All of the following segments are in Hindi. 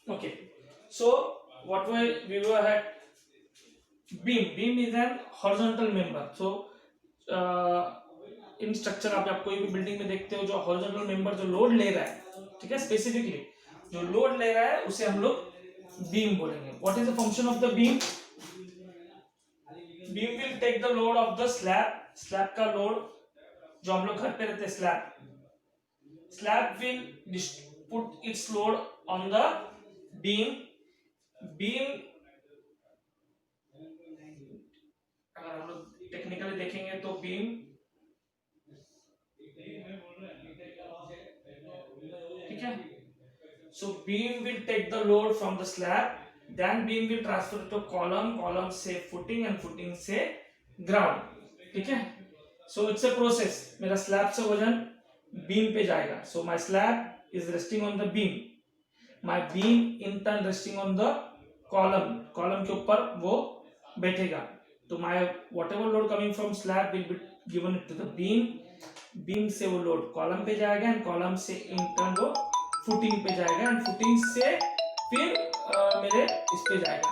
Okay, so what we were had beam is an horizontal member. So in structure आप कोई भी बिल्डिंग में देखते हो जो हॉरिजॉन्टल मेंबर जो लोड ले रहा है, ठीक है, स्पेसिफिकली जो लोड ले रहा है उसे हम लोग बीम बोलेंगे. What is the function of the beam? Beam will take the load of the slab का लोड जो हम लोग घर पे रहते हैं, slab will put its load on the beam. अगर हम लोग टेक्निकली देखेंगे तो बीम, ठीक है, so beam will take the load from the slab, then beam will transfer to column से footing and footing से ground. ठीक है, so it's a process. मेरा slab से वजन beam पे जाएगा. So my slab is resting on the beam, my beam in turn resting on the column के ऊपर वो बैठेगा. तो my whatever load coming from slab will be given to the beam से वो लोड कॉलम पे जाएगा एंड कॉलम से इन टर्न वो फुटिंग पे जाएगा एंड फुटिंग से फिर मेरे इस पे जाएगा.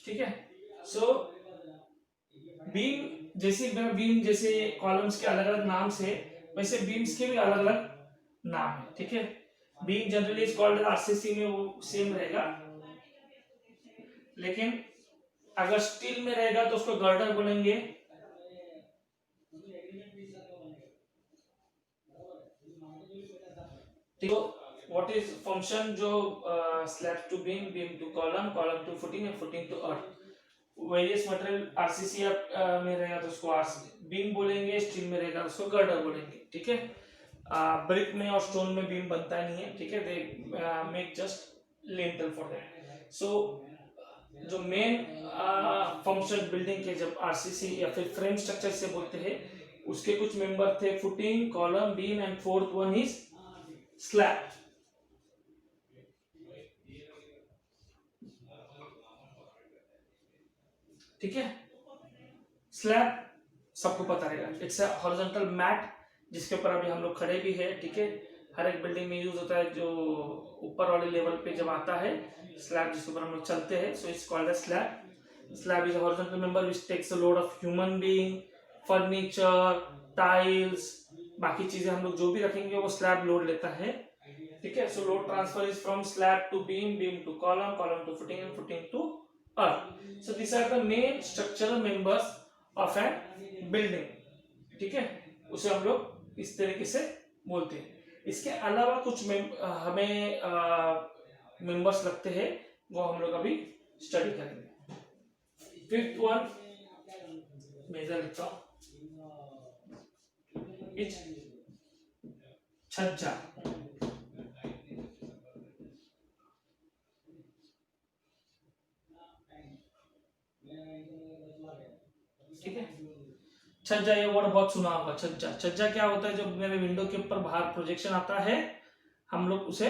ठीक है, सो बीम जैसे कॉलम्स के अलग अलग नाम से, वैसे बीम्स के भी अलग अलग नाम है. ठीक है, beam generally is called RCC में वो सेम रहेगा, लेकिन अगर स्टील में रहेगा तो उसको गर्डर बोलेंगे. तो व्हाट इज फंक्शन जो slab to beam to column to footing and footing to earth. Various material RCC में रहेगा तो उसको बीम बोलेंगे, स्टील में रहेगा तो उसको गर्डर बोलेंगे. ठीक है, ब्रिक में और स्टोन में बीम बनता नहीं है. ठीक है, they make just lintel for that. So जो मेन फंक्शन बिल्डिंग के जब आरसीसी या फिर फ्रेम स्ट्रक्चर से बोलते हैं, उसके कुछ मेंबर थे footing, column, beam and fourth one is slab. ठीक है, स्लैब सबको पता रहेगा. इट्स अ हॉरिजॉन्टल मैट जिसके ऊपर अभी हम लोग खड़े भी है. ठीक है, हर एक बिल्डिंग में यूज होता है. जो ऊपर वाले लेवल पे जब आता है स्लैब जिसके ऊपर हम लोग चलते हैं, so it's called a slab. Slab is a horizontal member which takes the load of human being, furniture, tiles, बाकी चीजें हम लोग जो भी रखेंगे वो स्लैब लोड लेता है. ठीक है, so load transfer is from slab to beam to column to footing and footing to earth. So this are the main structural members of an building. ठीक है, उसे हम लोग इस तरीके से बोलते हैं. इसके अलावा कुछ हमें मेंबर्स लगते हैं, वो हम लोग अभी स्टडी करेंगे. फिफ्थ वन मेजर लिखता हूं, छज्जा. ठीक है, छज्जा ये वर्ड बहुत सुना होगा. छज्जा क्या होता है? जब मेरे विंडो के ऊपर बाहर प्रोजेक्शन आता है हम लोग उसे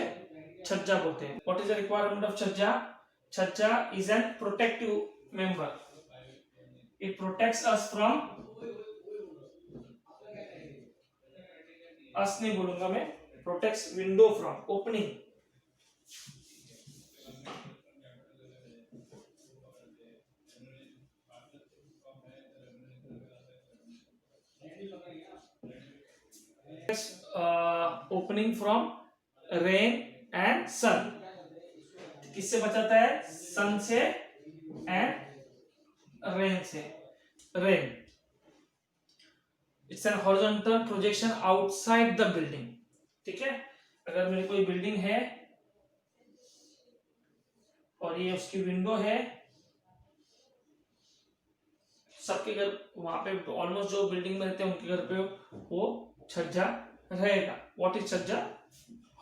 छज्जा बोलते हैं. What is the requirement of छज्जा? छज्जा is an protective member. It protects us from, us नहीं बोलूंगा मैं, protects window from opening. Opening from rain and sun. किससे बचाता है? सन से एंड रेन से. Rain, it's an horizontal projection outside the building. ठीक है, अगर मेरी कोई बिल्डिंग है और ये उसकी विंडो है, सबके घर वहां पे ऑलमोस्ट जो बिल्डिंग में रहते हैं उनके घर पे वो छज्जा रहेगा. व्हाट इज छज्जा?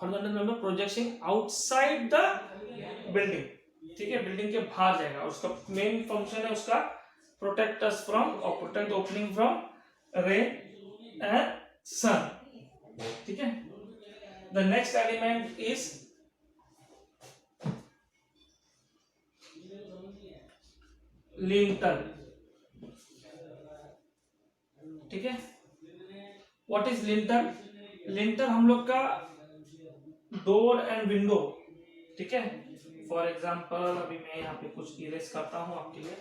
Horizontal member projection outside the building. ठीक है, बिल्डिंग के बाहर जाएगा. उसका मेन फंक्शन है उसका प्रोटेक्ट अस फ्रॉम और protect opening from rain and sun. ठीक है, the next element is lintel. ठीक है, व्हाट इज लिंटल? लिंटर हम लोग का डोर एंड विंडो, ठीक है। फॉर एग्जांपल अभी मैं यहाँ पे कुछ इरेज करता हूँ आपके लिए।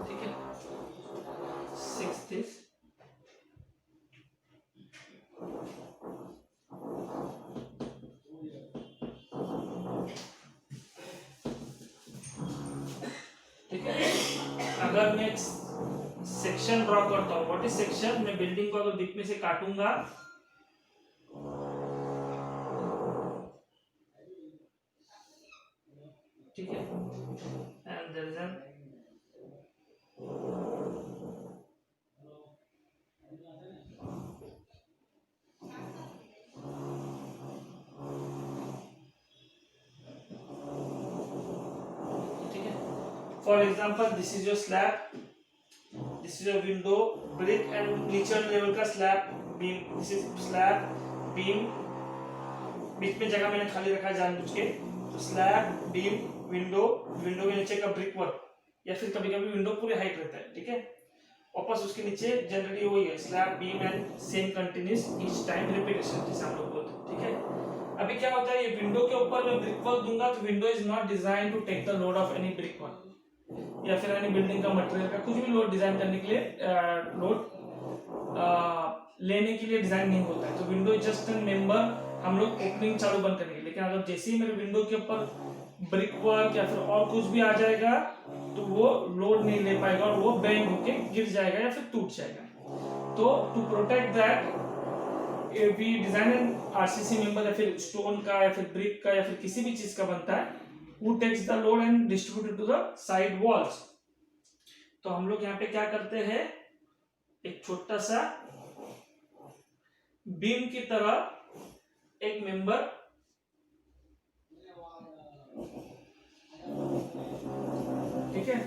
ठीक है, 6 ठीक है। अगर मैं सेक्शन ड्रॉ करता हूँ, व्हाट इज सेक्शन, मैं बिल्डिंग को अगर बीच में से काटूंगा, ठीक है, and there is an for example this is your slab, this is your window, brick and नीचे लेवल का slab beam, this is slab beam, बीच में जगह मैंने खाली रखा है जानबूझ के, तो स्लैब बीम विंडो, विंडो के नीचे का ब्रिक वर्क, या फिर कभी कभी विंडो पूरे हाइट रहता है, ठीक है। वापस उसके नीचे जनरली वही है slab beam and same continuous each time repetition, जैसे हम लोग बोलते हैं, ठीक है। अभी क्या होता है, ये विंडो के ऊपर मैं ब्रिक वर्क दूंगा तो window is not design to take the load of any brick work या फिर एनी बिल्डिंग का मटेरियल का कुछ भी लोड डिजाइन करने के लिए लोड लेने के लिए डिजाइन नहीं होता है। तो window is just an member हम लोग ओपनिंग चालू बंद करेंगे, लेकिन अगर जैसे ही मेरे विंडो के ऊपर ब्रिक वर्क या फिर और कुछ भी आ जाएगा तो वो लोड नहीं ले पाएगा और वो बेंड होके गिर जाएगा या फिर टूट जाएगा। तो to protect that we design an RCC member, या फिर स्टोन का या फिर ब्रिक का या फिर किसी भी चीज का बनता है, who takes the load and distributed to the side walls। तो हम लोग यहाँ पे क्या करते हैं, एक छोटा सा बीम की तरह एक मेंबर, ठीक है,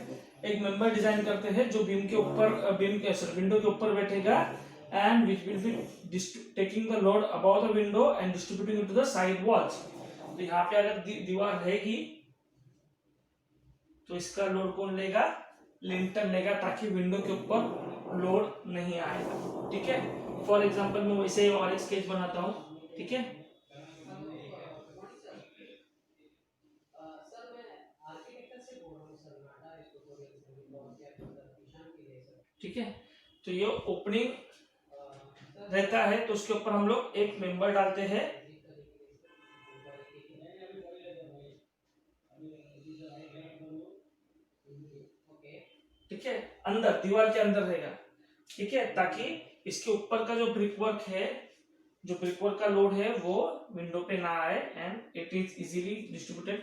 एक मेंबर डिजाइन करते हैं जो बीम के ऊपर, बीम के विंडो के ऊपर बैठेगा and which will be taking the load about the window and distributing it to the side walls. तो यहाँ पे अगर दीवार रहेगी तो इसका लोड कौन लेगा, लिंटर लेगा, ताकि विंडो के ऊपर लोड नहीं आएगा, ठीक है। फॉर एग्जांपल मैं वैसे ही और एक स्केच बनाता हूं, ठीक है। ठीक है, तो ये ओपनिंग रहता है तो उसके ऊपर हम लोग एक मेंबर डालते हैं, ठीक है, अंदर दीवार के अंदर रहेगा, ठीक है, ताकि इसके ऊपर का जो ब्रिक वर्क है, जो ब्रिक वर्क का लोड है वो विंडो पे ना आए and it is easily distributed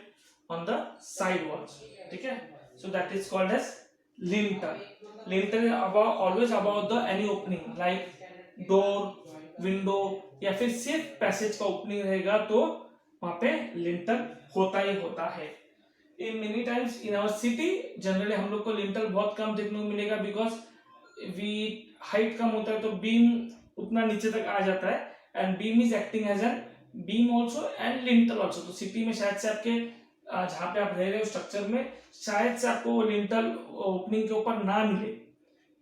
on the side walls, ठीक है। So that is called as lintel. Lintel is about always about the any opening like door window या फिर सिर्फ पैसेज का ओपनिंग रहेगा तो वहां पे लिंटर होता ही होता है। In many times in our city generally हम लोग को लिंटर बहुत कम देखने को मिलेगा, बिकॉज वी हाइट कम होता है तो बीम उतना नीचे तक आ जाता है and beam is acting as an beam also and lintel also. तो सिटी में शायद से आपके जहाँ पे आप रह रहे हो स्ट्रक्चर में शायद से आपको लिंटर ओपनिंग के ऊपर ना मिले,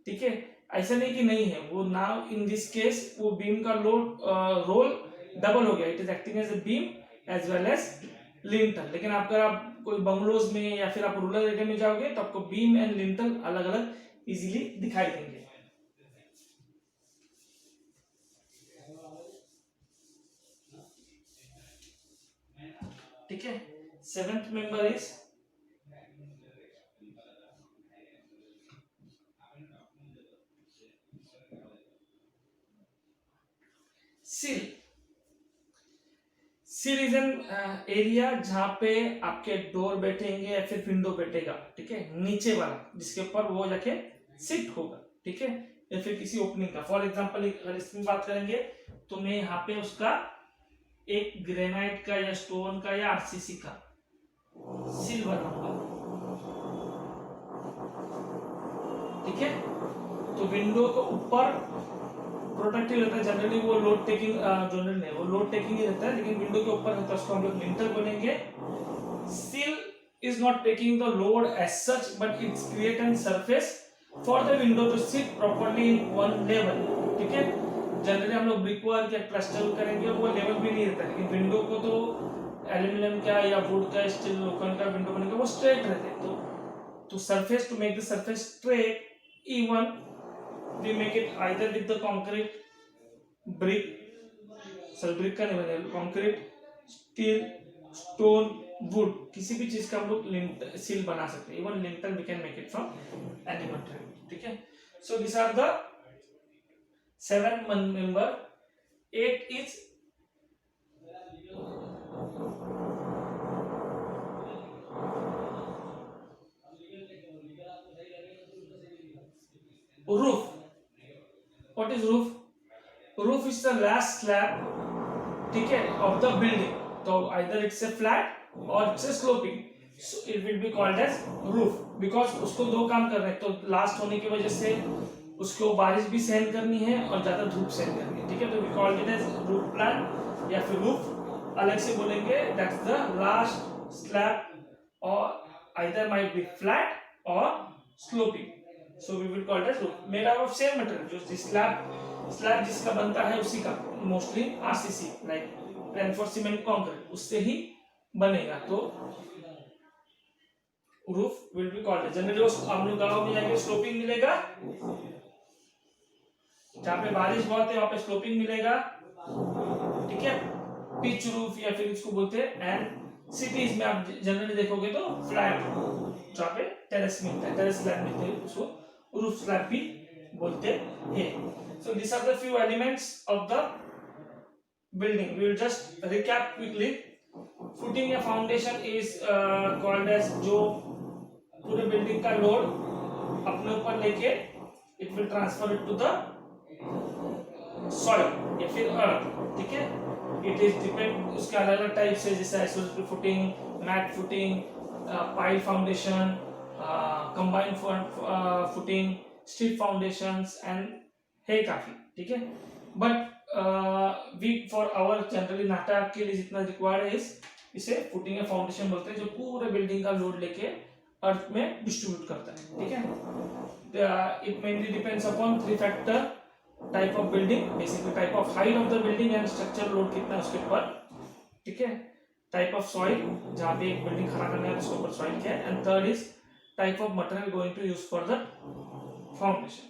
ठीक है। ऐसा नहीं कि नहीं है, वो नाउ इन दिस केस वो बीम का लोड रोल डबल हो गया, it is acting as a beam as well as lintel. लेकिन अगर आप कोई बंगलोज में या फिर आप रूरल एरिया में जाओगे तो आपको बीम एंड लिंटर अलग अलग इजीली दिखाई देंगे, ठीक है। सेवेंथ मेंबर इज सिल। सिल इज एन एरिया जहां पे आपके डोर बैठेंगे या फिर विंडो बैठेगा, ठीक है, नीचे वाला जिसके ऊपर वो जाके शिफ्ट होगा, ठीक है, या फिर किसी ओपनिंग का। फॉर एग्जांपल अगर इसमें बात करेंगे तो मैं यहाँ पे उसका एक ग्रेनाइट का या स्टोन का या आरसीसी का सिल बनाऊंगा, ठीक है। तो विंडो के ऊपर प्रोटेक्टिव रहता है जनरली, वो लोड टेकिंग जनरल नहीं, वो लोड टेकिंग ही रहता है, लेकिन विंडो के ऊपर रहता है, उसको हम लोग लिंटर बोलेंगे। सिल is not taking the load as such, but it's create an surface for the window to sit properly in one level, ठीक है। जनरली हम लोग ब्रिक वर्क या प्लास्टर करेंगे, वो लेवल भी नहीं रहता, लेकिन विंडो को तो एल्यूमिनियम का या वुड का, स्टील लोखंड का विंडो बनेगा, वो स्ट्रेट रहते हैं। तो surface, to make the surface straight even we make it either with the concrete, brick, sorry brick का नहीं बनेगा, concrete, steel, stone, wood, किसी भी चीज का हम लोग सील बना सकते हैं। Even lintel we can make it from any material, ठीक है। So these are the 7 member. 8 is roof. What is roof? Roof is the last slab, ठीक है, of the building. So either it's a flat or it's a sloping, so it will be called as roof, because उसको दो काम कर रहे हैं। तो लास्ट होने की वजह से उसको बारिश भी सहन करनी है और ज्यादा धूप सहन करनी है, ठीक है। तो we call it as roof plan या फिर roof अलग से बोलेंगे। that's the last slab, or either might be flat or sloping, so we will call it as roof, made out of same material, जो slab जिसका बनता है उसी का, mostly RCC like reinforce cement concrete, उससे ही बनेगा। तो roof will be called generally, हम लोग गाँव में जाके स्लोपिंग मिलेगा, जहाँ पे बारिश बहुत है वहाँ पे स्लोपिंग मिलेगा, ठीक है, पिच रूफ या फिर इसको बोलते हैं। एंड सिटीज में आप जनरली देखोगे तो फ्लैट, जहाँ पे टेरेस मिलता है, टेरेस स्लैब मिलते हैं, उसको रूफ स्लैब भी बोलते हैं। So these are the few elements of the building. We will just recap quickly. Footing या foundation is called as जो पूरे बिल्डिंग का लोड अपने ऊपर लेके it will transfer it to the soil या फिर earth, ठीक है। It is depend, उसके अलग अलग टाइप से, जैसे isolated footing, mat footing, pile foundation, combined footing, strip foundations and है काफी, ठीक है। But we for our generally NATA के लिए जितना रिक्वायर्ड है, इसे फुटिंग या फाउंडेशन बोलते हैं, जो पूरे बिल्डिंग का लोड लेके अर्थ में डिस्ट्रीब्यूट करता है, ठीक है। It mainly depends upon 3 factor, type of building, basically type of height of the building and structure load कितना है उसके ऊपर, ठीक है। टाइप ऑफ सॉइल, जहाँ पे एक बिल्डिंग खड़ा करना है उसके ऊपर सॉइल क्या है, and third is type of material going to use for the foundation.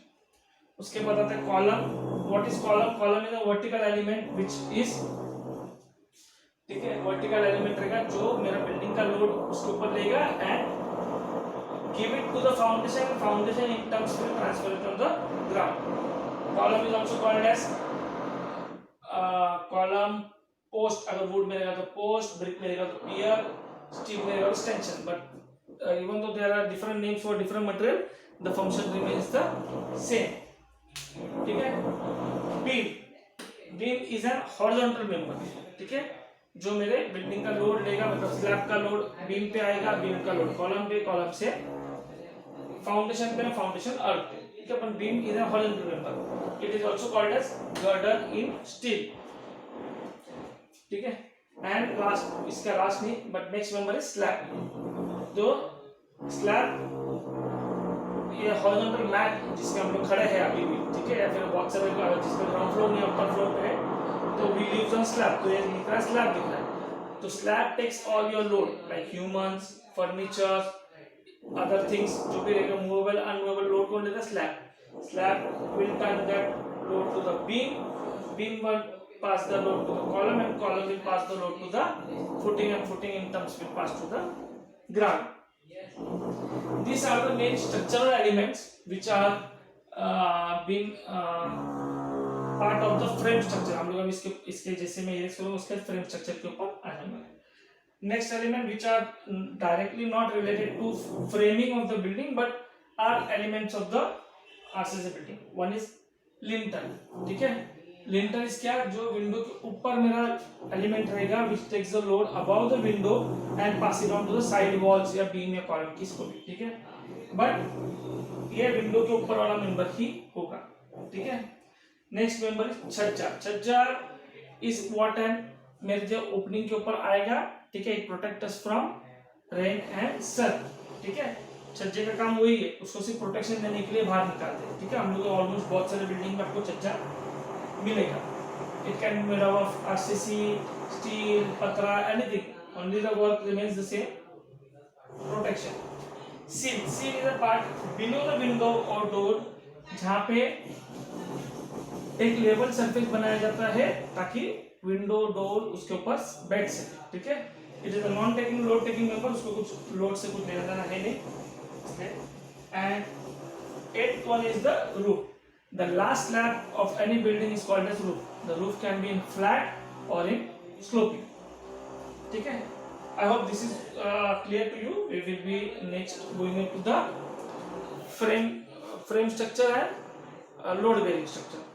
उसके बाद आता है column. What is column? Column is a vertical element which is, ठीक है, वर्टिकल एलिमेंट रहेगा जो मेरा बिल्डिंग का लोड उसके ऊपर लेगा and give it to the foundation, foundation in terms will transfer it on the ground. Column is also called as column, post, अगर वुड में रहेगा तो पोस्ट, ब्रिक में रहेगा तो पियर, स्टील में रहेगा तो tension. But even though there are different names for different material, the function remains the same, ठीक है। Beam, beam is an horizontal member, ठीक है, जो मेरे बिल्डिंग का लोड लेगा, मतलब स्लैब का लोड बीम पे आएगा, बीम का लोड कॉलम पे, कॉलम से फाउंडेशन पे, फाउंडेशन अर्थ पे, ठीक है। अपन beam is an horizontal member, it is also called as girder in steel, ठीक है। एंड लास्ट, इसका लास्ट नहीं but next member is slab. तो स्लैब ये हॉरिजॉन्टल मैट जिसके हम लोग खड़े हैं अभी भी, ठीक है, या फिर बहुत सारे जिसका ग्राउंड फ्लोर नहीं अपर फ्लोर पे है, तो वी लिव्स ऑन स्लैब, तो ये लिख रहा है स्लैब दिख रहा है। तो slab takes all your load like humans, furniture, other things, जो भी रहेगा मूवेबल अनमूवेबल लोड कौन लेता है? Slab. Slab will turn that load to the beam, beam will pass the load to the column and column will pass the load to the footing and footing in terms will pass to the ground. These are the main structural elements which are being part of the frame structure. हम लोग अब इसके जैसे मैं ये उसके फ्रेम स्ट्रक्चर के ऊपर आ जाऊंगा। Next element which are directly not related to framing of the building but are elements of the RCC building. One is lintel, ठीक है। लिंटर इज क्या? जो विंडो के ऊपर मेरा एलिमेंट रहेगा which takes the load above the window and pass it on to the side walls या बीम या कॉलम, किसको भी, ठीक है। बट ये विंडो के ऊपर वाला मेंबर ही होगा, ठीक है। नेक्स्ट मेंबर इज छज्जा। छज्जा इज व्हाट एंड मेरे जो ओपनिंग के ऊपर आएगा, ठीक है, it protect us from rain and sun, ठीक है। छज्जे का काम वही है, उसको सिर्फ प्रोटेक्शन देने के लिए बाहर निकालते हैं, ठीक है। हम लोग ऑलमोस्ट बहुत सारे बिल्डिंग में आपको छज्जा मिलेगा। It can be made of RCC, steel, पतरा, anything, only the work remains the same, protection. Sill, sill is a part below the window और डोर, जहाँ पे एक लेवल सरफेस बनाया जाता है ताकि विंडो डोर उसके ऊपर बैठ सके, ठीक है। It is a non taking load taking member, उसको कुछ लोड से कुछ लेना देना है नहीं। And eighth one is the roof. The last slab of any building is called as roof. The roof can be in flat और इन स्लोपिंग, ठीक है। I hope this is clear to you. We will be next going into the frame structure and load bearing structure.